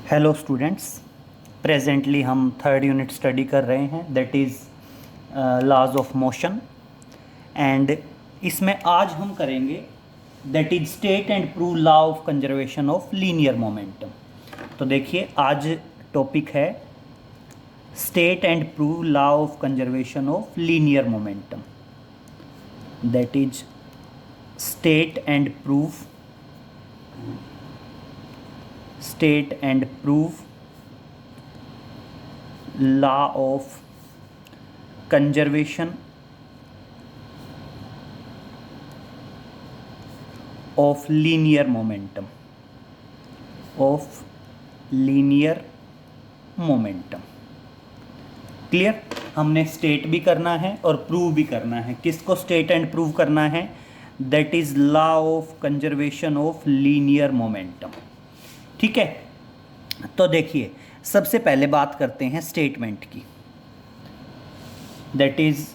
Hello students, presently हम third unit study कर रहे हैं that is laws of motion. And इसमें आज हम करेंगे that is state and prove law of conservation of linear momentum. तो देखिए, आज टॉपिक है state and prove law of conservation of linear momentum. That is state and prove law of conservation of linear momentum clear. हमने state भी करना है और prove भी करना है। किसको स्टेट एंड प्रूव करना है? That is law of conservation of linear momentum. ठीक है, तो देखिए, सबसे पहले बात करते हैं स्टेटमेंट की। That is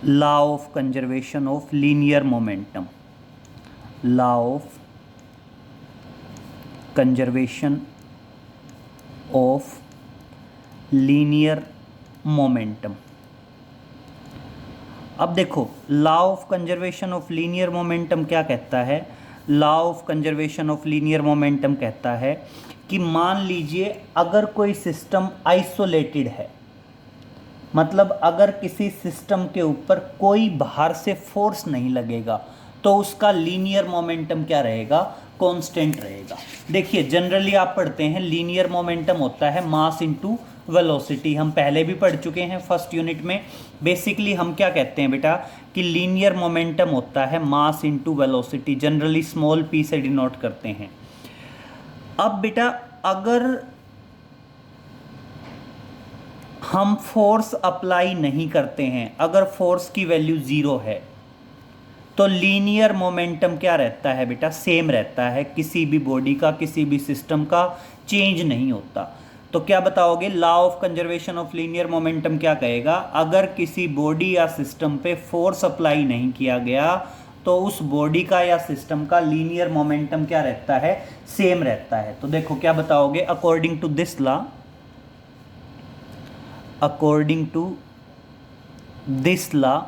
law of conservation of linear momentum. Law of conservation of linear momentum. अब देखो, law of conservation of linear momentum क्या कहता है? Law of conservation of linear momentum कहता है कि मान लीजिए अगर कोई सिस्टम आइसोलेटेड है, मतलब अगर किसी सिस्टम के ऊपर कोई बाहर से फोर्स नहीं लगेगा, तो उसका लीनियर मोमेंटम क्या रहेगा? कांस्टेंट रहेगा। देखिए, जनरली आप पढ़ते हैं लीनियर मोमेंटम होता है मास इनटू वेलोसिटी। हम पहले भी पढ़ चुके हैं फर्स्ट यूनिट में। बेसिकली हम क्या कहते हैं बेटा कि लीनियर मोमेंटम होता है mass into velocity, generally small p से डिनोट करते हैं। अब बेटा, अगर हम फोर्स अप्लाई नहीं करते हैं, अगर फोर्स की वैल्यू 0 है, तो लीनियर मोमेंटम क्या रहता है बेटा? सेम रहता है। किसी भी बॉडी का, किसी भी सिस्टम का चेंज नहीं होता। तो क्या बताओगे? Law of conservation of linear momentum क्या कहेगा? अगर किसी बॉडी या सिस्टम पे फोर्स अप्लाई नहीं किया गया, तो उस बॉडी का या सिस्टम का लीनियर मोमेंटम क्या रहता है? सेम रहता है। तो देखो क्या बताओगे? According to this law,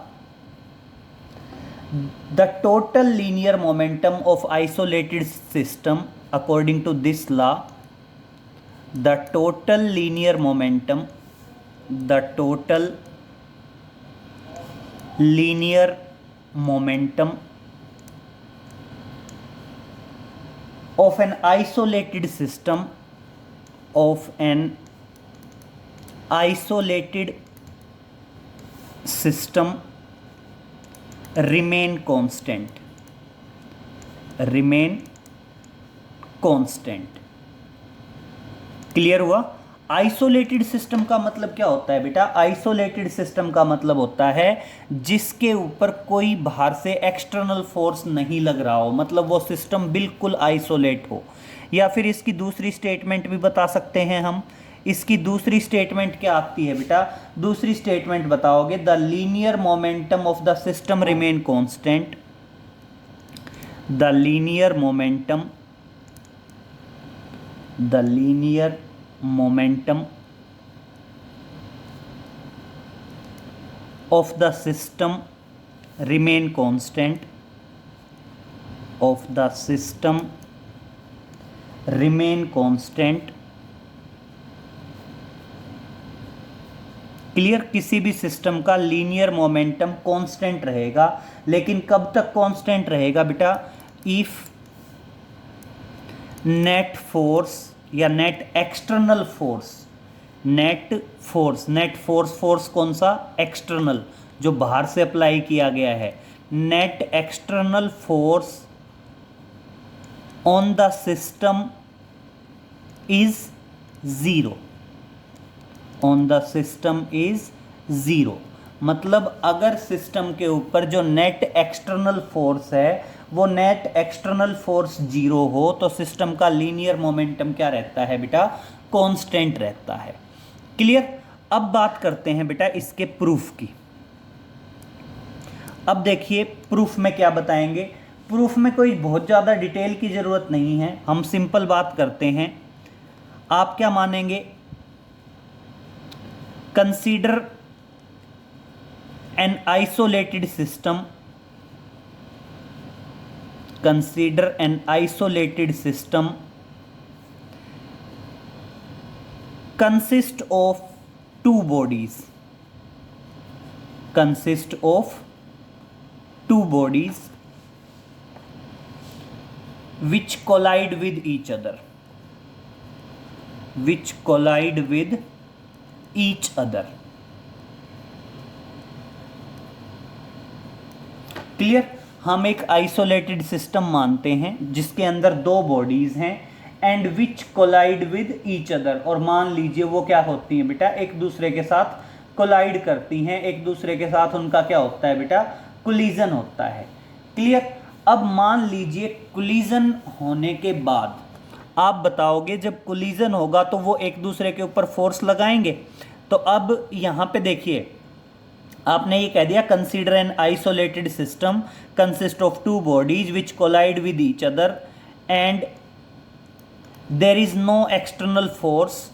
the total linear momentum of isolated system, according to this law, the total linear momentum of an isolated system remain constant। Clear हुआ? आइसोलेटेड सिस्टम का मतलब क्या होता है बेटा? आइसोलेटेड सिस्टम का मतलब होता है जिसके ऊपर कोई बाहर से एक्सटर्नल फोर्स नहीं लग रहा हो, मतलब वो सिस्टम बिल्कुल आइसोलेट हो। या फिर इसकी दूसरी स्टेटमेंट भी बता सकते हैं हम। इसकी दूसरी स्टेटमेंट क्या आती है बेटा? दूसरी स्टेटमेंट बताओगे, the linear momentum of the system remain constant. The linear momentum of the system remain constant। Clear? किसी भी सिस्टम का लीनियर मोमेंटम कांस्टेंट रहेगा, लेकिन कब तक कांस्टेंट रहेगा बेटा? इफ नेट फोर्स या नेट एक्सटर्नल फोर्स कौन सा? एक्सटर्नल, जो बाहर से अप्लाई किया गया है। Net external force on the system is zero. मतलब अगर सिस्टम के ऊपर जो नेट एक्सटर्नल फोर्स है, वो नेट एक्सटर्नल फोर्स 0 हो, तो सिस्टम का लीनियर मोमेंटम क्या रहता है बेटा? कांस्टेंट रहता है। क्लियर? अब बात करते हैं बेटा इसके प्रूफ की। अब देखिए, प्रूफ में क्या बताएंगे? प्रूफ में कोई बहुत ज़्यादा डिटेल की ज़रूरत नहीं है, हम सिंपल बात करते हैं आप क्या मानेंगे? Consider an isolated system, consider an isolated system consist of two bodies, consist of two bodies which collide with each other, which collide with each other. Clear? हम एक आइसोलेटेड सिस्टम मानते हैं जिसके अंदर दो बॉडीज हैं and which collide with each other, और मान लीजिए वो क्या होती हैं बेटा, एक दूसरे के साथ कोलाइड करती हैं, एक दूसरे के साथ उनका क्या होता है बेटा, कोलिजन होता है। क्लियर? अब मान लीजिए कोलिजन होने के बाद आप बताओगे जब कोलिजन होगा तो वो एक दूसरे के ऊपर फोर्स लगाएंगे। तो अब यहां पे देखिए आपने ये कह दिया consider an isolated system consist of two bodies which collide with each other and there is no external force,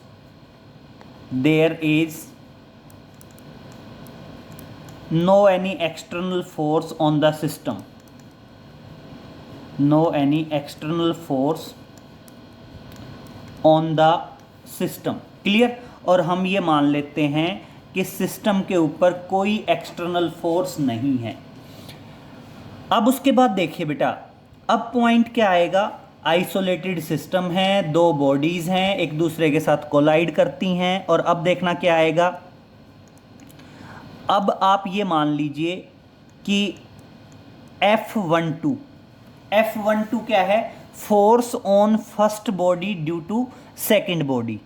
there is no any external force on the system, no any external force on the system. Clear? और हम ये मान लेते हैं कि system के ऊपर कोई एक्सटर्नल फोर्स नहीं है। अब उसके बाद देखिए बेटा, अब पॉइंट क्या आएगा, आइसोलेटेड सिस्टम है, दो बॉडीज हैं, एक दूसरे के साथ कोलाइड करती हैं, और अब देखना क्या आएगा, अब आप ये मान लीजिए कि F12, F12 क्या है, force on first body due to second body.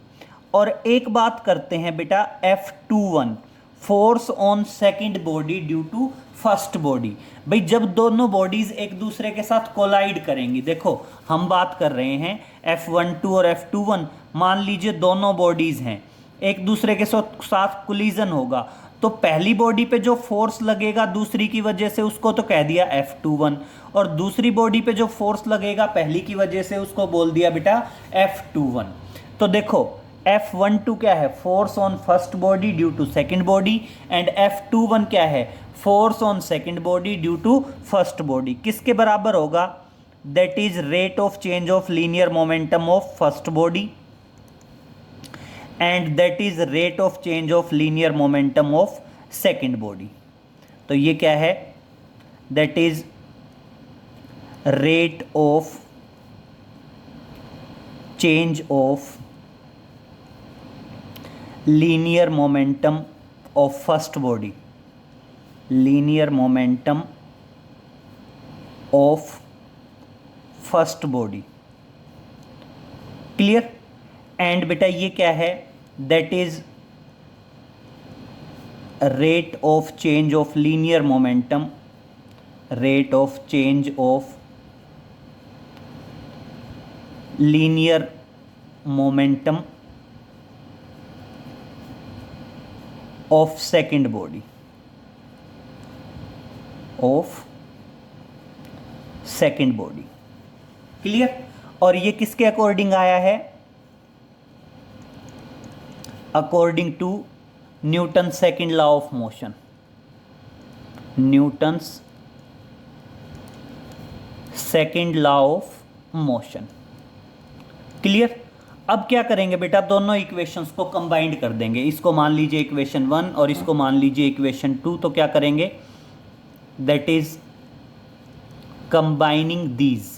और एक बात करते हैं बेटा F21, force on second body due to first body. भाई जब दोनों बॉडीज एक दूसरे के साथ कोलाइड करेंगी, देखो हम बात कर रहे हैं F12 और F21, मान लीजिए दोनों बॉडीज हैं, एक दूसरे के साथ कोलिजन होगा, तो पहली बॉडी पे जो फोर्स लगेगा दूसरी की वजह से उसको तो कह दिया F21, और दूसरी बॉडी पे जो फोर्स लगेगा पहली की वजह से उसको बोल दिया बेटा F21। तो देखो F12 क्या है, force on first body due to second body, and F21 क्या है, force on second body due to first body. किसके बराबर होगा, that is rate of change of linear momentum of first body and that is rate of change of linear momentum of second body. तो ये क्या है, that is rate of change of linear momentum of first body, linear momentum of first body. Clear? And बेटा ये क्या है, that is rate of change of linear momentum, rate of change of linear momentum of second body, of second body. Clear? और ये किसके according आया है, according to Newton second law of motion, Newton's second law of motion. Clear? अब क्या करेंगे बेटा, दोनों इक्वेशंस को कंबाइंड कर देंगे, इसको मान लीजिए इक्वेशन 1 और इसको मान लीजिए इक्वेशन 2। तो क्या करेंगे, that is combining these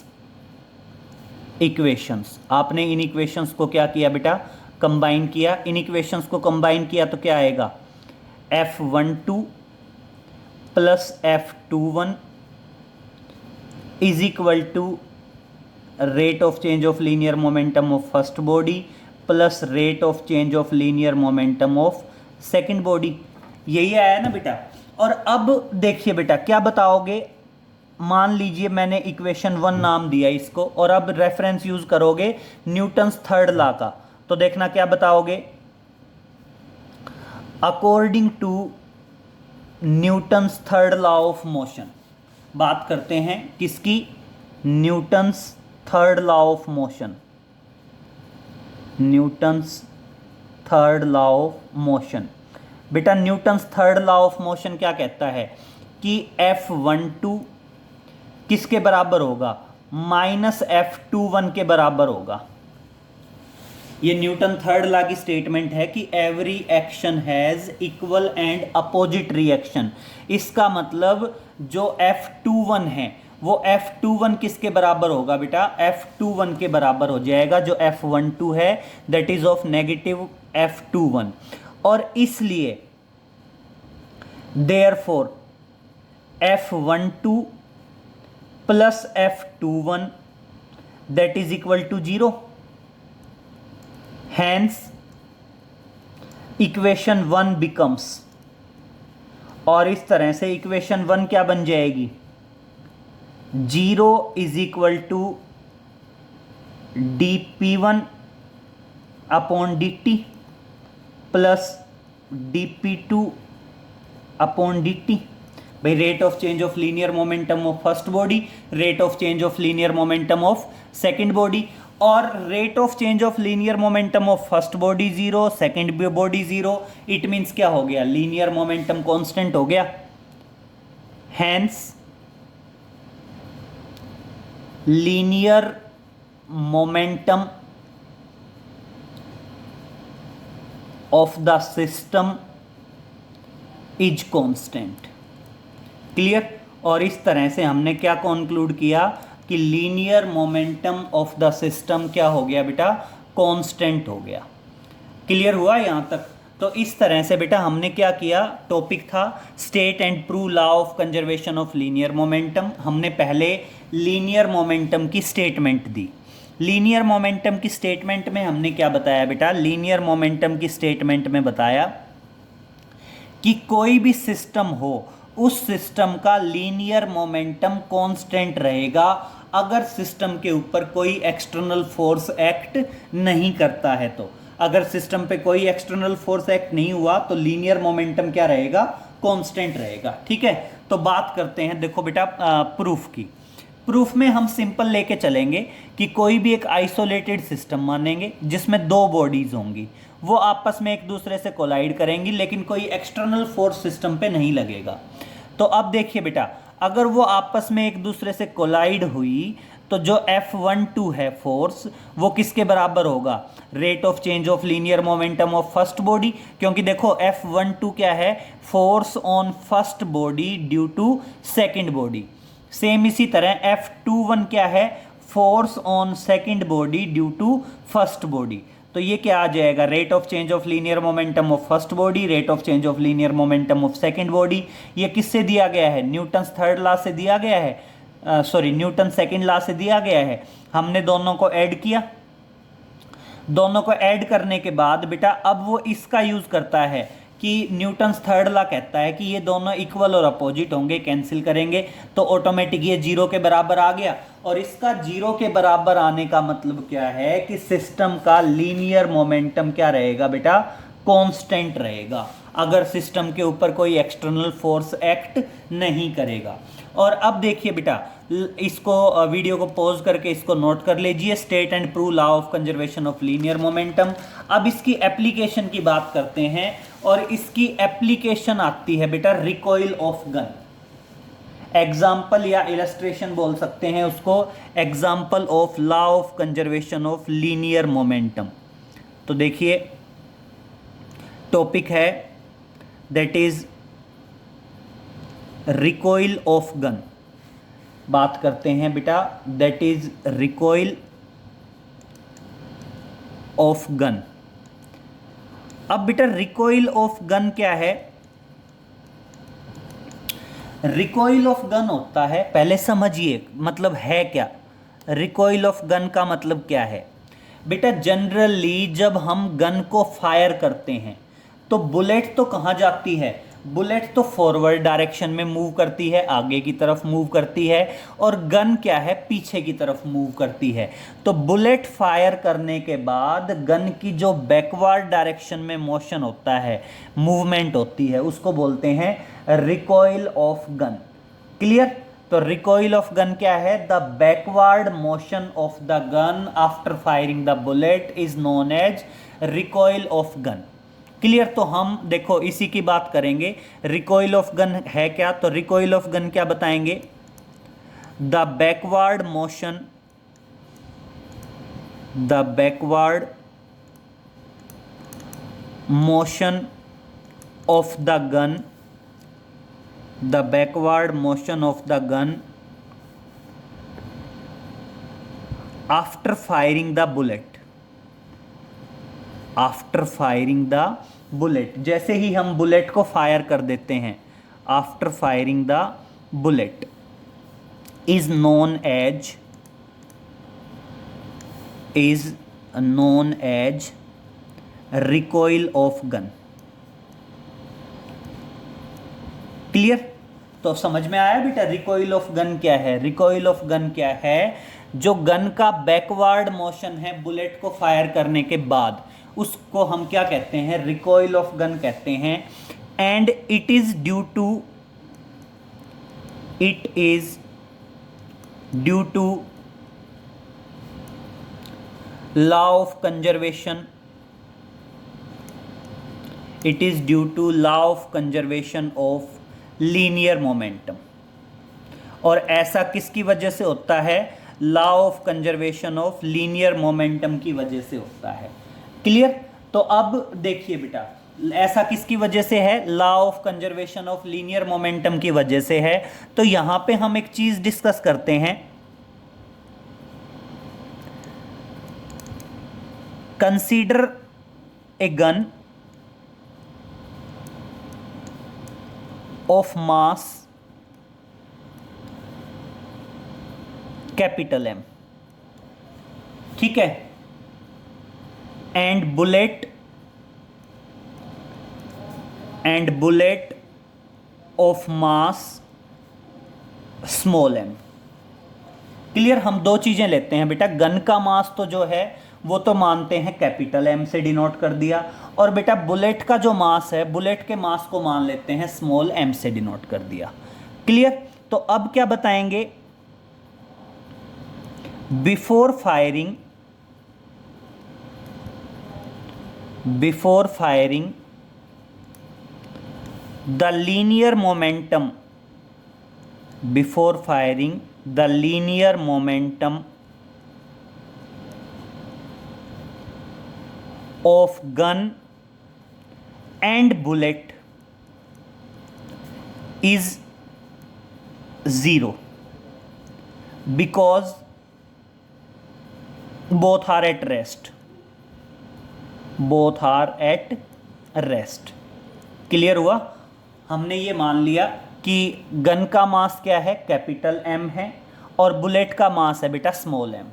equations. आपने इन इक्वेशंस को क्या किया बेटा, कंबाइन किया। इन इक्वेशंस को कंबाइन किया तो क्या आएगा, F12 plus F21 is equal to rate of change of linear momentum of first body plus rate of change of linear momentum of second body. यही आया ना बेटा। और अब देखिए बेटा क्या बताओगे, मान लीजिए मैंने इक्वेशन 1 नाम दिया इसको, और अब रेफरेंस यूज करोगे न्यूटन्स थर्ड लॉ का। तो देखना क्या बताओगे, according to Newton's third law of motion. बात करते हैं किसकी, Newton's third law of motion. Newton's third law of motion. बेटा Newton's third law of motion क्या कहता है कि F12 किसके बराबर होगा, माइनस F21 के बराबर होगा। ये न्यूटन थर्ड लॉ की स्टेटमेंट है कि every action has equal and opposite reaction. इसका मतलब जो F21 है वो F21 किसके बराबर होगा बेटा, F21 के बराबर हो जाएगा। जो F12 है that is of negative F21, और इसलिए therefore F12 plus F21 that is equal to 0। Hence equation 1 becomes, और इस तरह से इक्वेशन 1 क्या बन जाएगी, 0 is equal to dp1 upon dt plus dp2 upon dt। भाई rate of change of linear momentum of first body, rate of change of linear momentum of second body, और rate of change of linear momentum of first body 0, second body 0। It means क्या हो गया, linear momentum constant हो गया। Hence linear momentum of the system is constant. Clear. और इस तरह से हमने क्या कंक्लूड किया कि linear momentum of the system क्या हो गया बेटा, कांस्टेंट हो गया। क्लियर हुआ यहां तक। तो इस तरह से बेटा हमने क्या किया, टॉपिक था state and prove law of conservation of linear momentum. हमने पहले लीनियर मोमेंटम की स्टेटमेंट दी। लीनियर मोमेंटम की स्टेटमेंट में हमने क्या बताया बेटा, लीनियर मोमेंटम की स्टेटमेंट में बताया कि कोई भी सिस्टम हो उस सिस्टम का लीनियर मोमेंटम कांस्टेंट रहेगा अगर सिस्टम के ऊपर कोई एक्सटर्नल फोर्स एक्ट नहीं करता है। तो अगर सिस्टम पे कोई एक्सटर्नल फोर्स एक्ट नहीं हुआ तो लीनियर मोमेंटम क्या रहेगा, कांस्टेंट रहेगा। ठीक है। तो बात करते हैं देखो बेटा प्रूफ की। प्रूफ में हम सिंपल लेके चलेंगे कि कोई भी एक आइसोलेटेड सिस्टम मानेंगे जिसमें दो बॉडीज होंगी, वो आपस में एक दूसरे से कोलाइड करेंगी, लेकिन कोई एक्सटर्नल फोर्स सिस्टम पे नहीं लगेगा। तो अब देखिए बेटा, अगर वो आपस में एक दूसरे से कोलाइड हुई तो जो F12 है फोर्स, वो किसके बराबर होगा, rate of change of linear momentum of first body. क्योंकि देखो F12 क्या है, force on first body due to second body. Same इसी तरह F21 क्या है, force on second body due to first body. तो ये क्या आ जाएगा, rate of change of linear momentum of first body, rate of change of linear momentum of second body. ये किससे दिया गया है, न्यूटन्स थर्ड लॉ से दिया गया है, न्यूटन सेकंड लॉ से दिया गया है। हमने दोनों को ऐड किया, दोनों को ऐड करने के बाद बेटा अब वो इसका यूज करता है कि न्यूटन्स थर्ड लॉ कहता है कि ये दोनों इक्वल और अपोजिट होंगे, कैंसिल करेंगे तो ऑटोमेटिक ये 0 के बराबर आ गया। और इसका 0 के बराबर आने का मतलब क्या है कि सिस्टम का लीनियर मोमेंटम क्या रहेगा बेटा, कांस्टेंट रहेगा अगर सिस्टम के ऊपर कोई एक्सटर्नल फोर्स एक्ट नहीं करेगा। और अब देखिए बेटा, इसको वीडियो को पॉज करके इसको नोट कर लीजिए, state and prove law of conservation of linear momentum. अब इसकी एप्लीकेशन की बात करते हैं, और इसकी एप्लीकेशन आती है बेटा रिकॉइल ऑफ गन। एग्जाम्पल या इलस्ट्रेशन बोल सकते हैं उसको, example of law of conservation of linear momentum. तो देखिए टॉपिक है that is recoil of gun. बात करते हैं बेटा, that is recoil of gun. अब बेटा रिकॉइल ऑफ गन क्या है, रिकॉइल ऑफ गन होता है, पहले समझिए मतलब है क्या, रिकॉइल ऑफ गन का मतलब क्या है बेटा। जनरली जब हम गन को फायर करते हैं तो बुलेट तो कहाँ जाती है, बुलेट तो फॉरवर्ड डायरेक्शन में मूव करती है, आगे की तरफ मूव करती है, और गन क्या है, पीछे की तरफ मूव करती है। तो बुलेट फायर करने के बाद गन की जो बैकवर्ड डायरेक्शन में मोशन होता है, मूवमेंट होती है, उसको बोलते हैं रिकॉइल ऑफ गन। क्लियर। तो रिकॉइल ऑफ गन क्या है? The backward motion of the gun after firing the bullet is known as recoil of gun. Clear? तो हम देखो इसी की बात करेंगे। रिकॉइल ऑफ गन है क्या? तो रिकॉइल ऑफ गन क्या बताएंगे? The backward motion, the backward motion of the gun, the backward motion of the gun after firing the bullet, after firing the bullet. जैसे ही हम बुलेट को फायर कर देते हैं, after firing the bullet is known as, is known as recoil of gun. Clear? तो समझ में आया बेटा रिकॉइल ऑफ गन क्या है? रिकॉइल ऑफ गन क्या है? जो गन का बैकवर्ड मोशन है बुलेट को फायर करने के बाद, उसको हम क्या कहते हैं? रिकॉइल ऑफ गन कहते हैं। And it is due to, it is due to law of conservation, it is due to law of conservation of linear momentum. और ऐसा किसकी वजह से होता है? Law of conservation of linear momentum की वजह से होता है। क्लियर? तो अब देखिए बेटा, ऐसा किसकी वजह से है? Law of conservation of linear momentum की वजह से है। तो यहां पे हम एक चीज डिस्कस करते हैं। Consider a gun of mass capital M, ठीक है, and bullet of mass small m. Clear? हम दो चीजें लेते हैं बेटा। गन का मास तो जो है वो तो मानते हैं कैपिटल एम से डिनोट कर दिया, और बेटा बुलेट का जो मास है, बुलेट के मास को मान लेते हैं स्मॉल एम से डिनोट कर दिया। क्लियर? तो अब क्या बताएंगे? Before firing, before firing the linear momentum, before firing the linear momentum of gun and bullet is 0 because both are at rest, both are at rest। Clear हुआ? हमने ये मान लिया कि गन का मास क्या है? कैपिटल एम है, और बुलेट का मास है बेटा स्मॉल एम।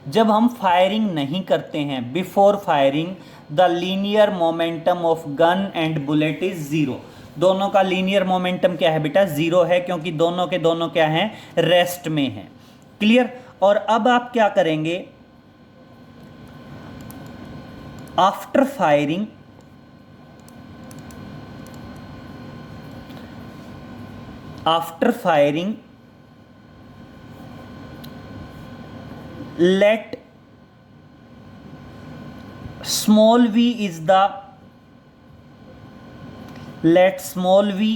जब हम फायरिंग नहीं करते हैं, before firing the linear momentum of gun and bullet is 0। दोनों का लीनियर मोमेंटम क्या है बेटा? 0 है, क्योंकि दोनों के दोनों क्या हैं? रेस्ट में हैं। क्लियर? और अब आप क्या करेंगे? After firing, after firing let small v is the, let small v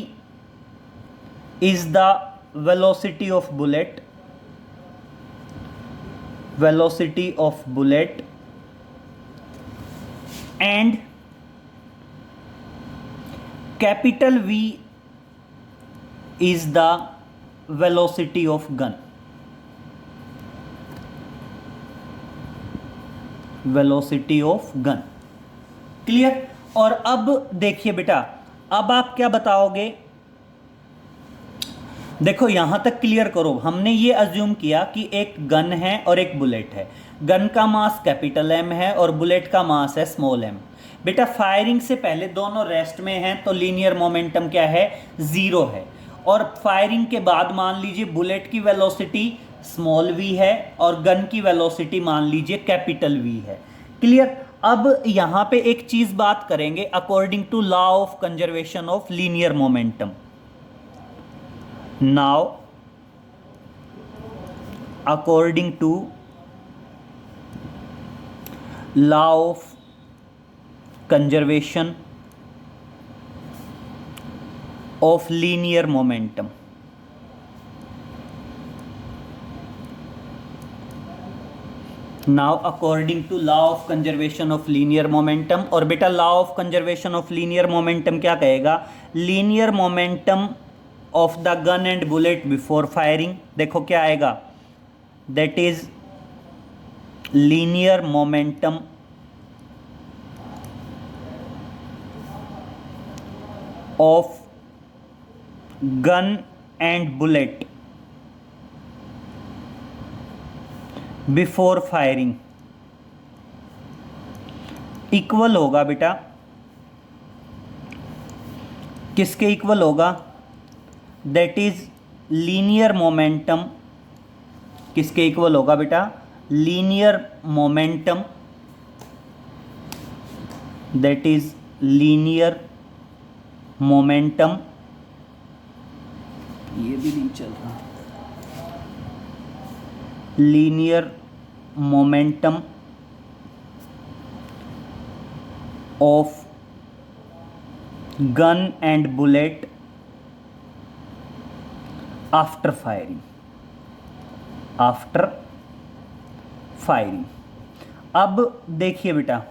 is the velocity of bullet, velocity of bullet, and capital V is the velocity of gun, velocity of gun. Clear? और अब देखिए बेटा, अब आप क्या बताओगे? देखो यहां तक क्लियर करो। हमने ये अज्यूम किया कि एक गन है और एक बुलेट है। गन का मास कैपिटल एम है और बुलेट का मास है स्मॉल एम। बेटा फायरिंग से पहले दोनों रेस्ट में हैं, तो लीनियर मोमेंटम क्या है? 0 है। और फायरिंग के बाद मान लीजिए बुलेट की वेलोसिटी स्मॉल वी है और गन की वेलोसिटी मान लीजिए कैपिटल वी है। क्लियर? अब यहां पे एक चीज बात करेंगे according to law of conservation of linear momentum. Now according to law of conservation of linear momentum. Now according to law of conservation of linear momentum, और बेटा law of conservation of linear momentum क्या कहेगा? Linear momentum of the gun and bullet before firing, देखो क्या आएगा, that is linear momentum of gun and bullet before firing equal होगा बेटा, किसके इक्वल होगा? दैट इज लीनियर मोमेंटम, किसके इक्वल होगा बेटा? Linear momentum, that is linear momentum, ये भी नहीं चल रहा, linear momentum of gun and bullet after firing, after firing. अब देखिए बेटा,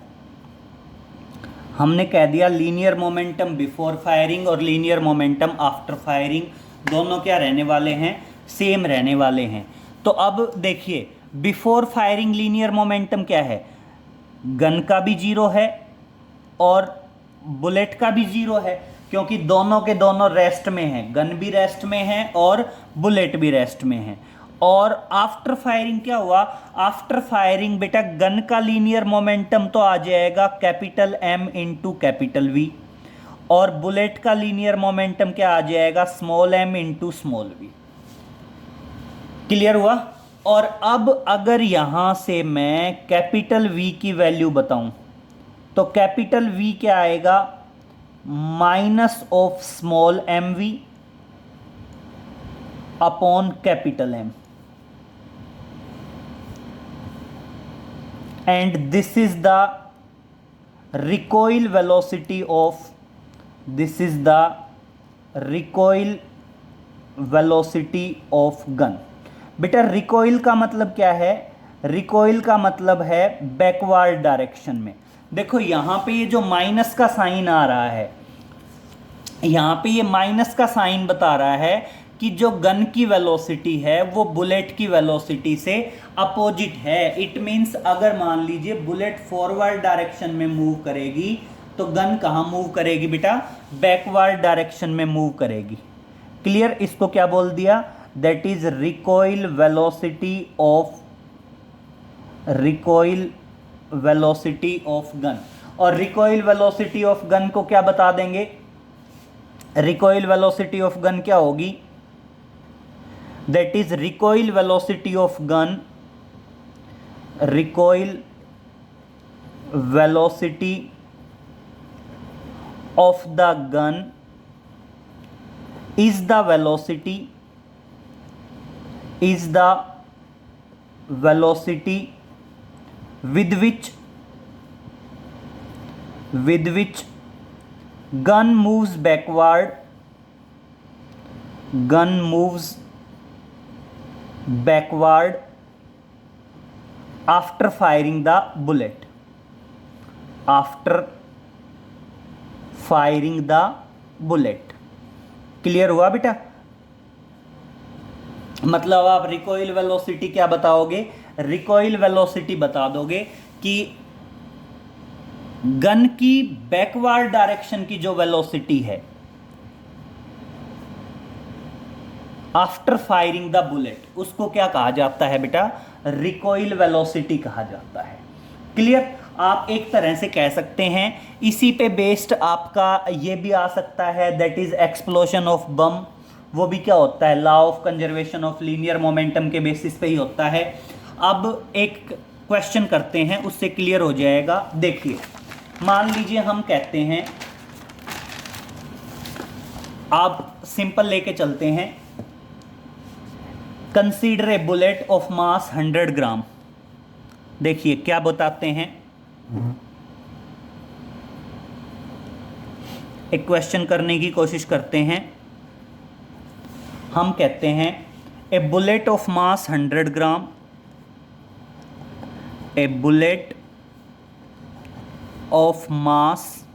हमने कह दिया लीनियर मोमेंटम बिफोर फायरिंग और लीनियर मोमेंटम आफ्टर फायरिंग दोनों क्या रहने वाले हैं? सेम रहने वाले हैं। तो अब देखिए, बिफोर फायरिंग लीनियर मोमेंटम क्या है? गन का भी जीरो है और बुलेट का भी जीरो है, क्योंकि दोनों के दोनों रेस्ट में हैं, गन भी रेस्ट में है और बुलेट भी रेस्ट में है। और आफ्टर फायरिंग क्या हुआ? आफ्टर फायरिंग बेटा गन का लीनियर मोमेंटम तो आ जाएगा capital M into capital V, और बुलेट का लीनियर मोमेंटम क्या आ जाएगा? Small m into small v। Clear हुआ? और अब अगर यहां से मैं कैपिटल V की वैल्यू बताऊं तो कैपिटल V क्या आएगा? Minus of small mv upon capital M, and this is the recoil velocity of, this is the recoil velocity of gun। बेटा रिकॉइल का मतलब क्या है? रिकॉइल का मतलब है बैकवर्ड डायरेक्शन में। देखो यहां पे ये जो माइनस का साइन आ रहा है, यहां पे ये माइनस का साइन बता रहा है कि जो गन की वेलोसिटी है वो बुलेट की वेलोसिटी से अपोजिट है। इट मींस अगर मान लीजिए बुलेट फॉरवर्ड डायरेक्शन में मूव करेगी तो गन कहाँ मूव करेगी बेटा? बैकवर्ड डायरेक्शन में मूव करेगी। क्लियर? इसको क्या बोल दिया? That is recoil velocity of, recoil velocity of gun. और रिकॉइल वेलोसिटी ऑफ गन को क्या बता देंगे? रिकॉइल वेलोसिटी ऑफ गन क्या होगी? That is recoil velocity of gun, recoil velocity of the gun is the velocity, is the velocity with which gun moves backward, gun moves backward after firing the bullet, after firing the bullet। Clear हुआ बेटा? मतलब आप recoil velocity क्या बताओगे? Recoil velocity बता दोगे कि gun की बैकवर्ड डायरेक्शन की जो वेलोसिटी है आफ्टर फायरिंग द बुलेट, उसको क्या कहा जाता है बेटा? रिकॉइल वेलोसिटी कहा जाता है। क्लियर? आप एक तरह से कह सकते हैं, इसी पे बेस्ड आपका ये भी आ सकता है, दैट इज एक्सप्लोजन ऑफ बम। वो भी क्या होता है? Law of conservation of linear momentum के बेसिस पे ही होता है। अब एक क्वेश्चन करते हैं, उससे क्लियर हो जाएगा। देखिए, मान लीजिए हम कहते हैं, आप सिंपल लेके चलते हैं, consider A bullet of mass 100 ग्राम। देखिए क्या बताते हैं, एक क्वेश्चन करने की कोशिश करते हैं। हम कहते हैं a bullet of mass 100 gram, a bullet of mass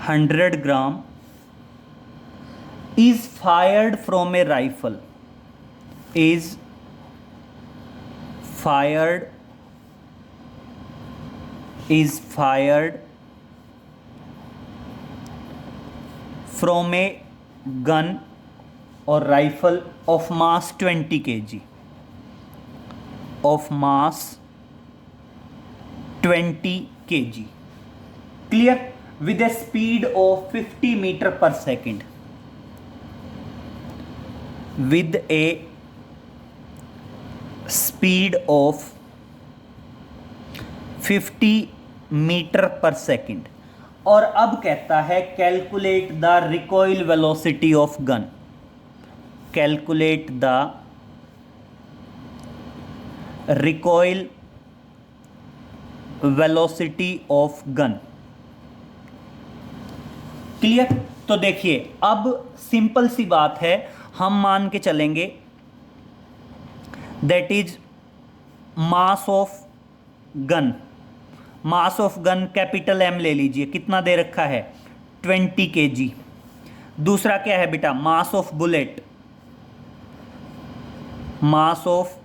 100 gram is fired from a rifle, is fired from a gun or rifle of mass 20 kg, of mass 20 kg, clear, with a speed of 50 meter per second, with a speed of 50 metre पर second. और अब कहता है calculate the recoil velocity of gun, calculate the recoil velocity of gun. Clear? तो देखिए अब simple सी बात है, हम मान के चलेंगे that is mass of gun, mass of gun capital M ले लीजिए, कितना दे रखा है 20 kg। दूसरा क्या है बेटा, mass of bullet, mass of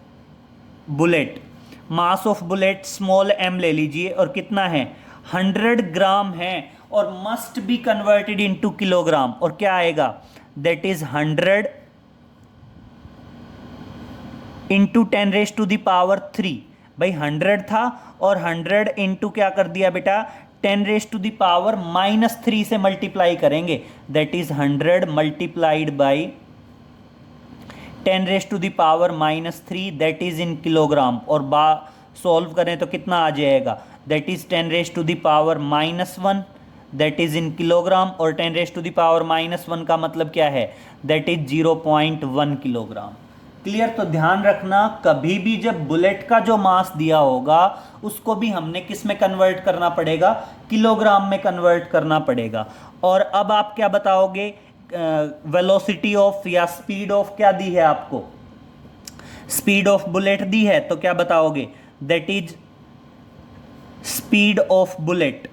bullet, mass of bullet small m ले लीजिए और कितना है 100 ग्राम है और must be converted into kilogram, और क्या आएगा दैट इज 100 इंटू 10⁻³ भाई 100 था और 100 इंटू क्या कर दिया बेटा 10⁻³ से मल्टीप्लाई करेंगे, that is 100 multiplied by 10⁻³ that is in kilogram, और सॉल्व करें तो कितना आ जाएगा that is 10⁻⁻1 that is in kilogram, और 10⁻⁻1 का मतलब क्या है दैट इज 0.1 किलोग्राम। क्लियर? तो ध्यान रखना कभी भी जब बुलेट का जो मास दिया होगा उसको भी हमने किस में कन्वर्ट करना पड़ेगा, किलोग्राम में कन्वर्ट करना पड़ेगा। और अब आप क्या बताओगे, वेलोसिटी ऑफ या स्पीड ऑफ क्या दी है आपको, स्पीड ऑफ बुलेट दी है, तो क्या बताओगे that is speed of bullet,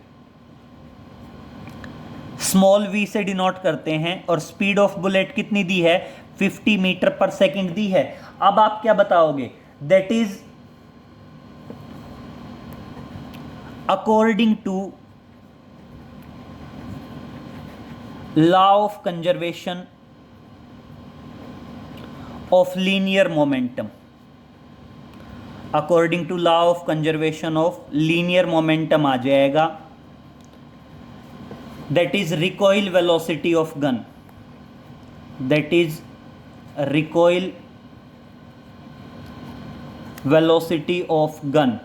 small v से डिनोट करते हैं, और स्पीड ऑफ बुलेट कितनी दी है 50 मीटर पर सेकंड दी है। अब आप क्या बताओगे that is according to law of conservation of linear momentum, according to law of conservation of linear momentum आ जाएगा that is recoil velocity of gun, that is recoil velocity of gun.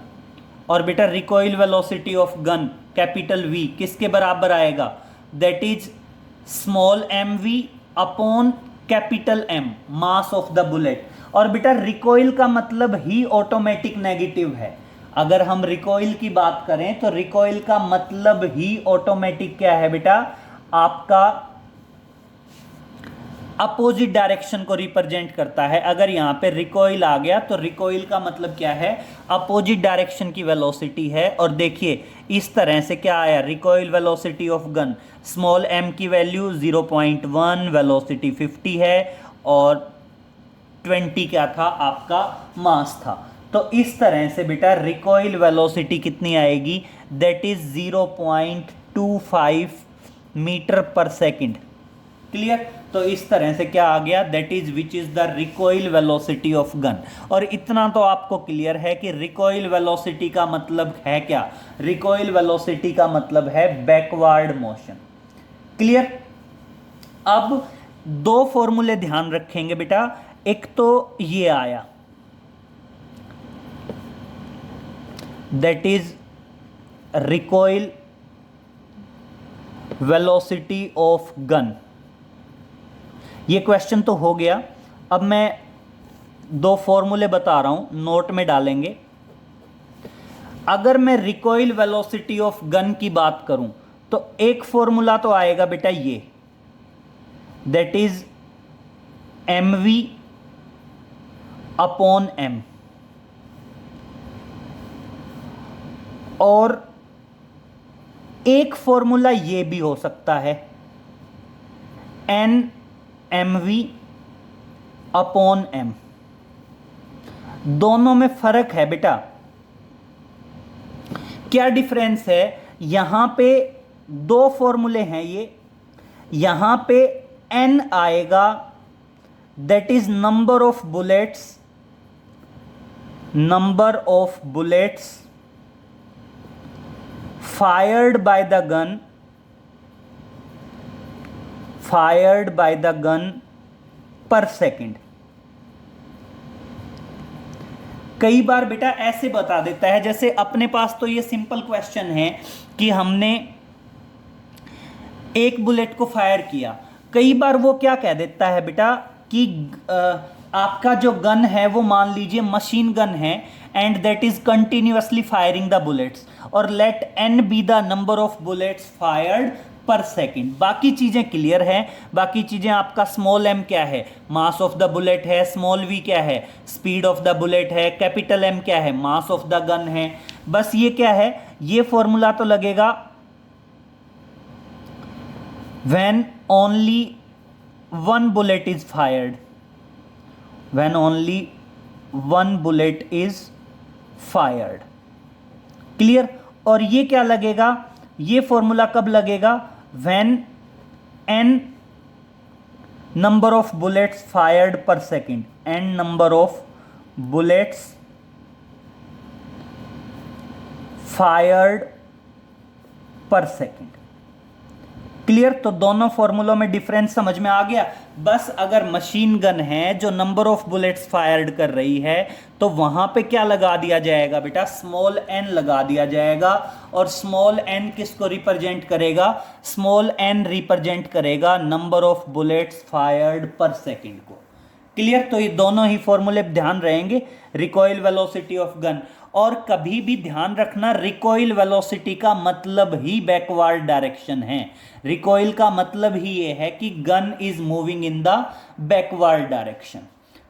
और बेटा recoil velocity of gun capital V किसके बराबर आएगा that is small mv upon capital M, mass of the bullet. और बेटा recoil का मतलब ही ऑटोमेटिक नेगेटिव है, अगर हम रिकॉइल की बात करें तो रिकॉइल का मतलब ही ऑटोमेटिक क्या है बेटा, आपका अपोजिट डायरेक्शन को रिप्रेजेंट करता है। अगर यहां पे रिकॉइल आ गया तो रिकॉइल का मतलब क्या है, अपोजिट डायरेक्शन की वेलोसिटी है। और देखिए इस तरह से क्या आया, recoil velocity of gun, small m की वैल्यू 0.1, वेलोसिटी 50 है और 20 क्या था आपका मास था। तो इस तरह से बेटा रिकॉइल वेलोसिटी कितनी आएगी दैट इज 0.25 मीटर पर सेकंड। क्लियर? तो इस तरह से क्या आ गया that is which is the recoil velocity of gun. और इतना तो आपको क्लियर है कि रिकॉइल वेलोसिटी का मतलब है क्या, रिकॉइल वेलोसिटी का मतलब है बैकवर्ड मोशन। क्लियर? अब दो फॉर्मूले ध्यान रखेंगे बेटा, एक तो ये आया that is recoil velocity of gun, ये क्वेश्चन तो हो गया। अब मैं दो फॉर्मूले बता रहा हूं, नोट में डालेंगे। अगर मैं रिकॉइल वेलोसिटी ऑफ गन की बात करूं तो एक फॉर्मूला तो आएगा बेटा ये, that is mv upon m, और एक फॉर्मूला ये भी हो सकता है nmv अपॉन m। दोनों में फर्क है बेटा। क्या डिफरेंस है? यहां पे दो फॉर्मूले हैं ये, यहां पे n आएगा, that is number of bullets fired by the gun per second। कई बार बेटा ऐसे बता देता है, जैसे अपने पास तो ये सिंपल क्वेश्चन है कि हमने एक बुलेट को फायर किया। कई बार वो क्या कह देता है बेटा कि आपका जो गन है वो मान लीजिए मशीन गन है, and that is continuously firing the bullets, और let n be the number of bullets fired per second. बाकी चीजें क्लियर है, बाकी चीजें आपका स्मॉल m क्या है, मास ऑफ द बुलेट है, स्मॉल v क्या है, स्पीड ऑफ द बुलेट है, कैपिटल M क्या है, मास ऑफ द गन है। बस ये क्या है, ये फॉर्मूला तो लगेगा when only one bullet is fired, when only one bullet is fired। Clear? और ये क्या लगेगा, ये फॉर्मूला कब लगेगा, when n number of bullets fired per second, n number of bullets fired per second। Clear? तो दोनों फॉर्मूलों में डिफरेंस समझ में आ गया। बस अगर मशीन गन है जो नंबर ऑफ बुलेट्स फायर्ड कर रही है तो वहां पे क्या लगा दिया जाएगा बेटा, स्मॉल n लगा दिया जाएगा। और स्मॉल n किसको रिप्रेजेंट करेगा, स्मॉल n रिप्रेजेंट करेगा number of bullets fired per second को। क्लियर? तो ये दोनों ही फॉर्मूले ध्यान रहेंगे, रिकॉइल वेलोसिटी ऑफ गन। और कभी भी ध्यान रखना, रिकॉइल वेलोसिटी का मतलब ही बैकवर्ड डायरेक्शन है। रिकॉइल का मतलब ही ये है कि gun is moving in the backward direction.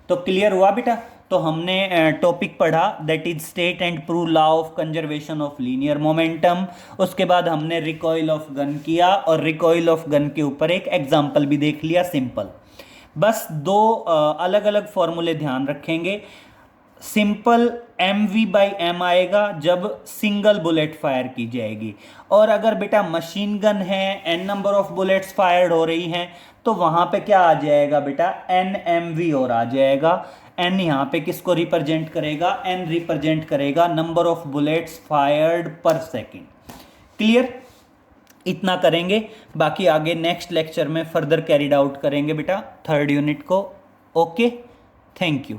तो क्लियर हुआ बेटा? तो हमने टॉपिक पढ़ा, that is state and prove law of conservation of linear momentum. उसके बाद हमने रिकॉइल ऑफ गन किया, और रिकॉइल ऑफ गन के ऊपर एक एग्जाम्पल भी देख लिया, सिंपल। बस दो अलग अलग फॉर्मूले ध्यान रखेंगे। सिंपल mv/m आएगा जब सिंगल बुलेट फायर की जाएगी, और अगर बेटा मशीन गन है, n number of bullets fired हो रही हैं, तो वहां पे क्या आ जाएगा बेटा, nmv और आ जाएगा। n यहाँ पे किसको रिप्रेजेंट करेगा, n रिप्रेजेंट करेगा number of bullets fired per second. Clear? इतना करेंगे, बाकी आगे नेक्स्ट लेक्चर में फर्दर कैरिड आउट करेंगे बेटा थर्ड यूनिट को। Okay, thank you.